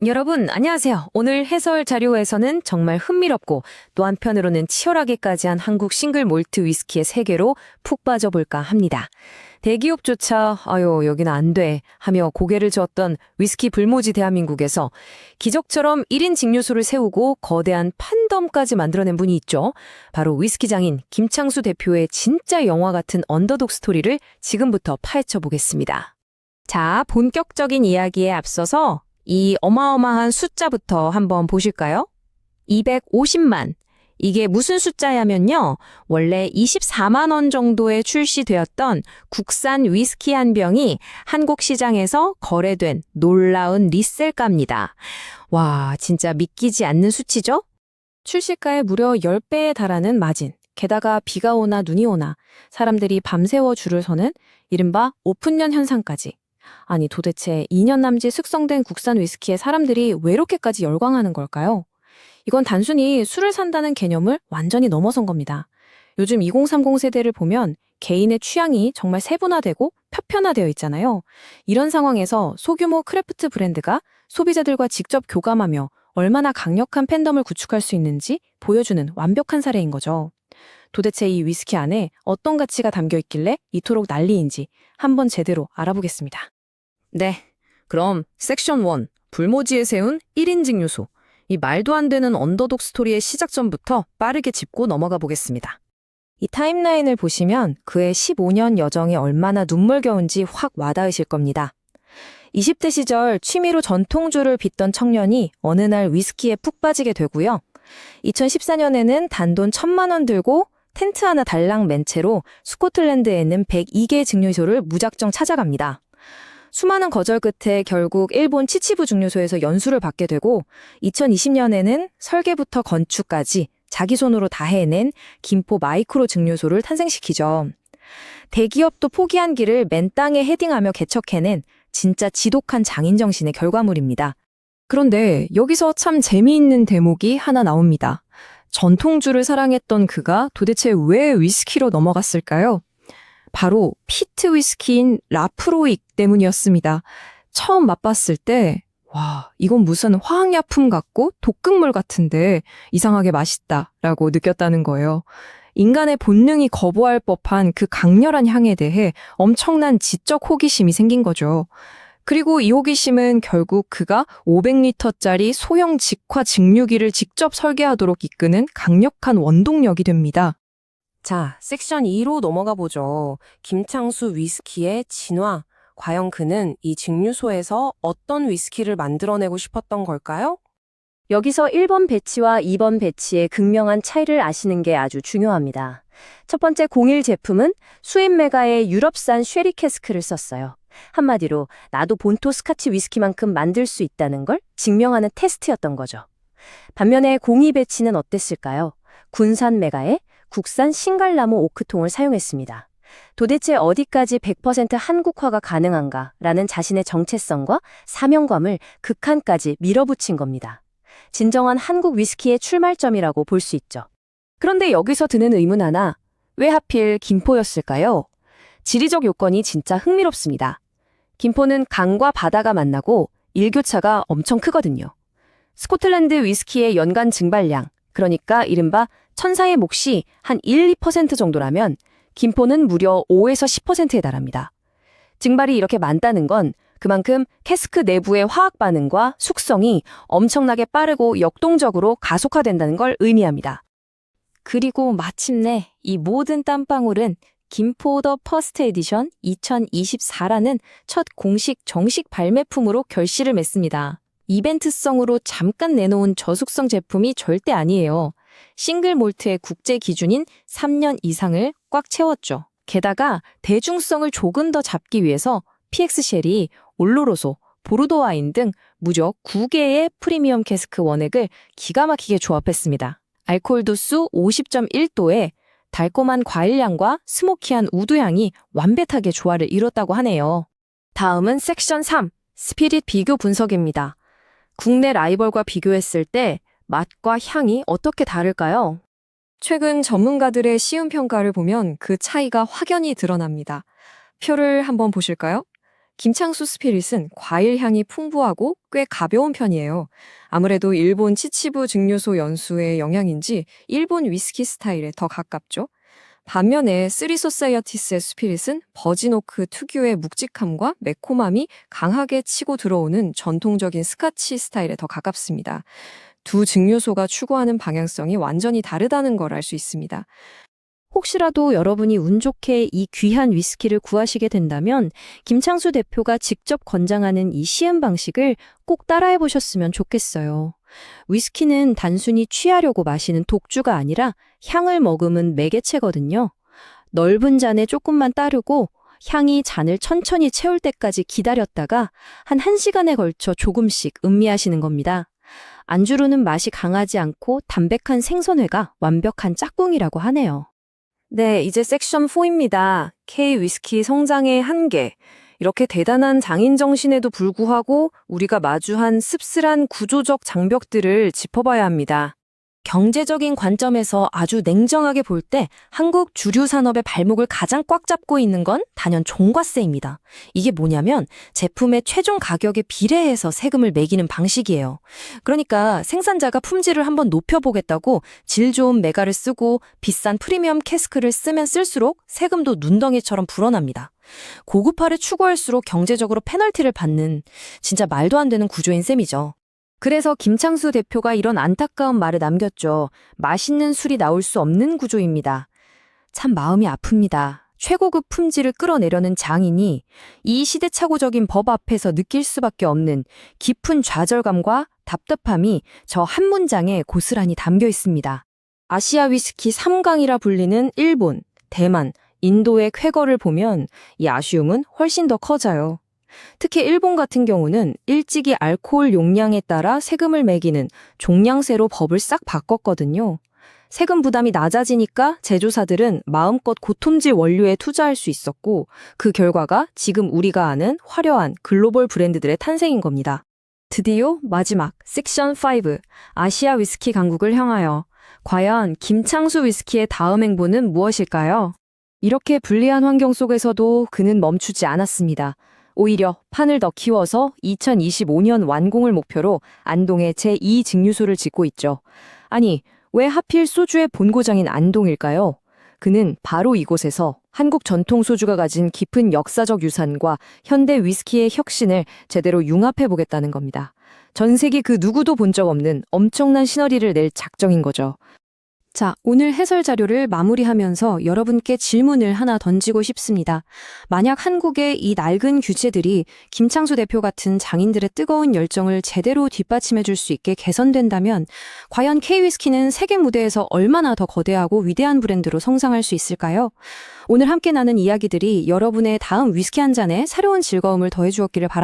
여러분, 안녕하세요. 오늘 해설 자료에서는 정말 흥미롭고 또 한편으로는 치열하게까지 한 한국 싱글 몰트 위스키의 세계로 푹 빠져볼까 합니다. 대기업조차 여기는 안 돼 하며 고개를 저었던 위스키 불모지 대한민국에서 기적처럼 1인 증류소를 세우고 거대한 팬덤까지 만들어낸 분이 있죠. 바로 위스키 장인 김창수 대표의 진짜 영화 같은 언더독 스토리를 지금부터 파헤쳐 보겠습니다. 자, 본격적인 이야기에 앞서서 이 어마어마한 숫자부터 한번 보실까요? 250만. 이게 무슨 숫자냐면요. 원래 24만 원 정도에 출시되었던 국산 위스키 한 병이 한국 시장에서 거래된 놀라운 리셀가입니다. 와, 진짜 믿기지 않는 수치죠? 출시가의 무려 10배에 달하는 마진. 게다가 비가 오나 눈이 오나 사람들이 밤새워 줄을 서는 이른바 오픈년 현상까지. 아니 도대체 2년 남짓 숙성된 국산 위스키에 사람들이 왜 이렇게까지 열광하는 걸까요? 이건 단순히 술을 산다는 개념을 완전히 넘어선 겁니다. 요즘 2030 세대를 보면 개인의 취향이 정말 세분화되고 표편화되어 있잖아요. 이런 상황에서 소규모 크래프트 브랜드가 소비자들과 직접 교감하며 얼마나 강력한 팬덤을 구축할 수 있는지 보여주는 완벽한 사례인 거죠. 도대체 이 위스키 안에 어떤 가치가 담겨 있길래 이토록 난리인지 한번 제대로 알아보겠습니다. 네, 그럼 섹션 1, 불모지에 세운 1인 증류소. 이 말도 안 되는 언더독 스토리의 시작점부터 빠르게 짚고 넘어가 보겠습니다. 이 타임라인을 보시면 그의 15년 여정이 얼마나 눈물겨운지 확 와닿으실 겁니다. 20대 시절 취미로 전통주를 빚던 청년이 어느 날 위스키에 푹 빠지게 되고요. 2014년에는 단돈 1,000만 원 들고 텐트 하나 달랑 맨 채로 스코틀랜드에 있는 102개 증류소를 무작정 찾아갑니다. 수많은 거절 끝에 결국 일본 치치부 증류소에서 연수를 받게 되고 2020년에는 설계부터 건축까지 자기 손으로 다 해낸 김포 마이크로 증류소를 탄생시키죠. 대기업도 포기한 길을 맨 땅에 헤딩하며 개척해낸 진짜 지독한 장인정신의 결과물입니다. 그런데 여기서 참 재미있는 대목이 하나 나옵니다. 전통주를 사랑했던 그가 도대체 왜 위스키로 넘어갔을까요? 바로 피트 위스키인 라프로익 때문이었습니다. 처음 맛봤을 때 와, 이건 무슨 화학약품 같고 독극물 같은데 이상하게 맛있다라고 느꼈다는 거예요. 인간의 본능이 거부할 법한 그 강렬한 향에 대해 엄청난 지적 호기심이 생긴 거죠. 그리고 이 호기심은 결국 그가 500리터짜리 소형 직화 증류기를 직접 설계하도록 이끄는 강력한 원동력이 됩니다. 자, 섹션 2로 넘어가 보죠. 김창수 위스키의 진화. 과연 그는 이 증류소에서 어떤 위스키를 만들어내고 싶었던 걸까요? 여기서 1번 배치와 2번 배치의 극명한 차이를 아시는 게 아주 중요합니다. 첫 번째 01 제품은 수입 메가의 유럽산 쉐리 캐스크를 썼어요. 한마디로 나도 본토 스카치 위스키만큼 만들 수 있다는 걸 증명하는 테스트였던 거죠. 반면에 02 배치는 어땠을까요? 군산 메가의 국산 싱갈나무 오크통을 사용했습니다. 도대체 어디까지 100% 한국화가 가능한가라는 자신의 정체성과 사명감을 극한까지 밀어붙인 겁니다. 진정한 한국 위스키의 출발점이라고 볼 수 있죠. 그런데 여기서 드는 의문 하나, 왜 하필 김포였을까요? 지리적 요건이 진짜 흥미롭습니다. 김포는 강과 바다가 만나고 일교차가 엄청 크거든요. 스코틀랜드 위스키의 연간 증발량, 그러니까 이른바 천사의 몫이 한 1, 2% 정도라면 김포는 무려 5에서 10%에 달합니다. 증발이 이렇게 많다는 건 그만큼 캐스크 내부의 화학 반응과 숙성이 엄청나게 빠르고 역동적으로 가속화된다는 걸 의미합니다. 그리고 마침내 이 모든 땀방울은 김포 더 퍼스트 에디션 2024라는 첫 공식 정식 발매품으로 결실을 맺습니다. 이벤트성으로 잠깐 내놓은 저숙성 제품이 절대 아니에요. 싱글 몰트의 국제 기준인 3년 이상을 꽉 채웠죠. 게다가 대중성을 조금 더 잡기 위해서 PX 쉘이 올로로소, 보르도 와인 등 무려 9개의 프리미엄 캐스크 원액을 기가 막히게 조합했습니다. 알코올 도수 50.1도에 달콤한 과일향과 스모키한 우두향이 완벽하게 조화를 이뤘다고 하네요. 다음은 섹션 3, 스피릿 비교 분석입니다. 국내 라이벌과 비교했을 때 맛과 향이 어떻게 다를까요? 최근 전문가들의 시음평가를 보면 그 차이가 확연히 드러납니다. 표를 한번 보실까요? 김창수 스피릿은 과일 향이 풍부하고 꽤 가벼운 편이에요. 아무래도 일본 치치부 증류소 연수의 영향인지 일본 위스키 스타일에 더 가깝죠. 반면에 쓰리 소사이어티스의 스피릿은 버진오크 특유의 묵직함과 매콤함이 강하게 치고 들어오는 전통적인 스카치 스타일에 더 가깝습니다. 두 증류소가 추구하는 방향성이 완전히 다르다는 걸 알 수 있습니다. 혹시라도 여러분이 운 좋게 이 귀한 위스키를 구하시게 된다면 김창수 대표가 직접 권장하는 이 시음 방식을 꼭 따라해 보셨으면 좋겠어요. 위스키는 단순히 취하려고 마시는 독주가 아니라 향을 머금은 매개체거든요. 넓은 잔에 조금만 따르고 향이 잔을 천천히 채울 때까지 기다렸다가 한 1시간에 걸쳐 조금씩 음미하시는 겁니다. 안주로는 맛이 강하지 않고 담백한 생선회가 완벽한 짝꿍이라고 하네요. 네, 이제 섹션 4입니다. K 위스키 성장의 한계. 이렇게 대단한 장인 정신에도 불구하고 우리가 마주한 씁쓸한 구조적 장벽들을 짚어봐야 합니다. 경제적인 관점에서 아주 냉정하게 볼 때 한국 주류 산업의 발목을 가장 꽉 잡고 있는 건 단연 종과세입니다. 이게 뭐냐면 제품의 최종 가격에 비례해서 세금을 매기는 방식이에요. 그러니까 생산자가 품질을 한번 높여보겠다고 질 좋은 메가를 쓰고 비싼 프리미엄 캐스크를 쓰면 쓸수록 세금도 눈덩이처럼 불어납니다. 고급화를 추구할수록 경제적으로 페널티를 받는 진짜 말도 안 되는 구조인 셈이죠. 그래서 김창수 대표가 이런 안타까운 말을 남겼죠. 맛있는 술이 나올 수 없는 구조입니다. 참 마음이 아픕니다. 최고급 품질을 끌어내려는 장인이 이 시대착오적인 법 앞에서 느낄 수밖에 없는 깊은 좌절감과 답답함이 저 한 문장에 고스란히 담겨 있습니다. 아시아 위스키 3강이라 불리는 일본, 대만, 인도의 쾌거를 보면 이 아쉬움은 훨씬 더 커져요. 특히 일본 같은 경우는 일찍이 알코올 용량에 따라 세금을 매기는 종량제로 법을 싹 바꿨거든요. 세금 부담이 낮아지니까 제조사들은 마음껏 고품질 원료에 투자할 수 있었고 그 결과가 지금 우리가 아는 화려한 글로벌 브랜드들의 탄생인 겁니다. 드디어 마지막 섹션 5 아시아 위스키 강국을 향하여 과연 김창수 위스키의 다음 행보는 무엇일까요? 이렇게 불리한 환경 속에서도 그는 멈추지 않았습니다. 오히려 판을 더 키워서 2025년 완공을 목표로 안동에 제2 증류소를 짓고 있죠. 아니, 왜 하필 소주의 본고장인 안동일까요? 그는 바로 이곳에서 한국 전통 소주가 가진 깊은 역사적 유산과 현대 위스키의 혁신을 제대로 융합해보겠다는 겁니다. 전 세계 그 누구도 본 적 없는 엄청난 시너리를 낼 작정인 거죠. 자, 오늘 해설 자료를 마무리하면서 여러분께 질문을 하나 던지고 싶습니다. 만약 한국의 이 낡은 규제들이 김창수 대표 같은 장인들의 뜨거운 열정을 제대로 뒷받침해 줄 수 있게 개선된다면 과연 K-위스키는 세계 무대에서 얼마나 더 거대하고 위대한 브랜드로 성장할 수 있을까요? 오늘 함께 나눈 이야기들이 여러분의 다음 위스키 한 잔에 새로운 즐거움을 더해 주었기를 바랍니다.